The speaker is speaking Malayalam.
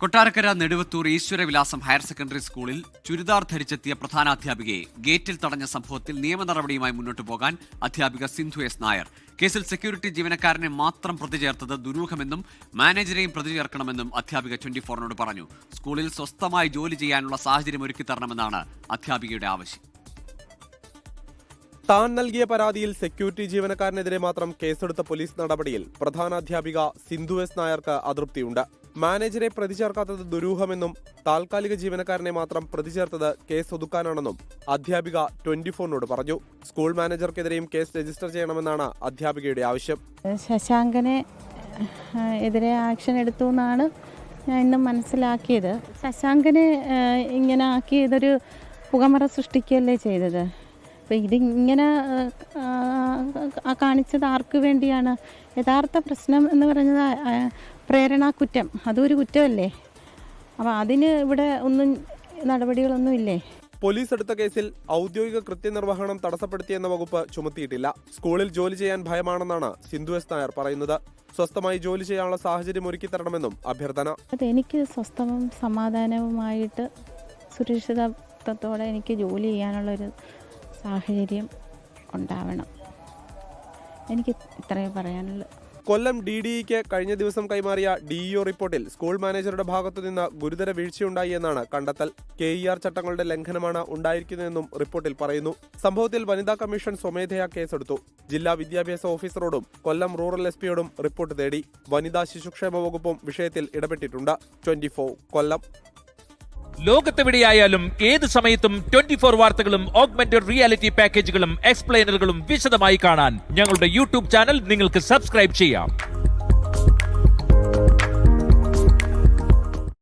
കൊട്ടാരക്കര നെടുവത്തൂർ ഈശ്വരവിലാസം ഹയർ സെക്കൻഡറി സ്കൂളിൽ ചുരിദാർ ധരിച്ചെത്തിയ പ്രധാനാധ്യാപികയെ ഗേറ്റിൽ തടഞ്ഞ സംഭവത്തിൽ നിയമ നടപടിയുമായി മുന്നോട്ടു പോകാൻ അധ്യാപിക സിന്ധു എസ് നായർ. കേസിൽ സെക്യൂരിറ്റി ജീവനക്കാരനെ മാത്രം പ്രതി ചേർത്തത് ദുരൂഹമെന്നും മാനേജരെയും പ്രതി ചേർക്കണമെന്നും അധ്യാപിക 24-നോട് പറഞ്ഞു. സ്കൂളിൽ സ്വസ്ഥമായി ജോലി ചെയ്യാനുള്ള സാഹചര്യം ഒരുക്കിത്തരണമെന്നാണ് അധ്യാപികയുടെ ആവശ്യം. താൻ നൽകിയ പരാതിയിൽ സെക്യൂരിറ്റി ജീവനക്കാരനെതിരെ മാത്രം കേസെടുത്ത പോലീസ് നടപടിയിൽ പ്രധാനാധ്യാപിക സിന്ധു എസ് നായർക്ക് അതൃപ്തിയുണ്ട്. മാനേജരെ പ്രതി ചേർക്കാത്തത് ദുരൂഹമെന്നും താൽക്കാലിക ജീവനക്കാരനെ മാത്രം പ്രതി ചേർത്തത് കേസ് ഒതുക്കാനാണെന്നും അധ്യാപിക 24-നോട് പറഞ്ഞു. സ്കൂൾ മാനേജർക്കെതിരെയും കേസ് രജിസ്റ്റർ ചെയ്യണമെന്നാണ് അധ്യാപികയുടെ ആവശ്യം. ശശാങ്കനെ എതിരെ ആക്ഷൻ എടുത്തു എന്നാണ് ഞാൻ ഇന്നും മനസ്സിലാക്കിയത്. ശശാങ്കനെ ഇങ്ങനെ ആക്കിയതൊരു പുകമറ സൃഷ്ടിക്കുകയല്ലേ ചെയ്തത്. അപ്പം ഇതിങ്ങനെ കാണിച്ചത് ആർക്ക് വേണ്ടിയാണ്? യഥാർത്ഥ പ്രശ്നം എന്ന് പറയുന്നത് പ്രേരണാ കുറ്റം, അതൊരു കുറ്റമല്ലേ? അപ്പം അതിന് ഇവിടെ ഒന്നും നടപടികളൊന്നുമില്ലേ? പോലീസ് എടുത്ത കേസിൽ ഔദ്യോഗിക കൃത്യനിർവഹണം തടസ്സപ്പെടുത്തിയെന്ന വകുപ്പ് ചുമത്തിയിട്ടില്ല. സ്കൂളിൽ ജോലി ചെയ്യാൻ ഭയമാണെന്നാണ് സിന്ധു എസ് നായർ പറയുന്നത്. സ്വസ്ഥമായി ജോലി ചെയ്യാനുള്ള സാഹചര്യം ഒരുക്കി തരണമെന്നും അഭ്യർത്ഥന. എനിക്ക് സ്വസ്ഥവും സമാധാനവുമായിട്ട് സുരക്ഷിതത്വത്തോടെ എനിക്ക് ജോലി ചെയ്യാനുള്ളൊരു സാഹചര്യം ഉണ്ടാവണം. എനിക്ക് ഇത്രയേ പറയാനുള്ളൂ. കൊല്ലം DDEക്ക് കഴിഞ്ഞ ദിവസം കൈമാറിയ DEO റിപ്പോർട്ടിൽ സ്കൂൾ മാനേജറുടെ ഭാഗത്തുനിന്ന് ഗുരുതര വീഴ്ചയുണ്ടായി എന്നാണ് കണ്ടെത്തൽ. KER ചട്ടങ്ങളുടെ ലംഘനമാണ് ഉണ്ടായിരിക്കുന്നതെന്നും റിപ്പോർട്ടിൽ പറയുന്നു. സംഭവത്തിൽ വനിതാ കമ്മീഷൻ സ്വമേധയാ കേസെടുത്തു. ജില്ലാ വിദ്യാഭ്യാസ ഓഫീസറോടും കൊല്ലം റൂറൽ SP-യോടും റിപ്പോർട്ട് തേടി. വനിതാ ശിശുക്ഷേമ വകുപ്പും വിഷയത്തിൽ ഇടപെട്ടിട്ടുണ്ട്. 24 കൊല്ലം. ലോകത്തെവിടെയായാലും ഏത് സമയത്തും 24 വാർത്തകളും ഓഗ്മെന്റഡ് റിയാലിറ്റി പാക്കേജുകളും എക്സ്പ്ലെയിനറുകളും വിശദമായി കാണാൻ ഞങ്ങളുടെ YouTube ചാനൽ നിങ്ങൾക്ക് സബ്സ്ക്രൈബ് ചെയ്യാം.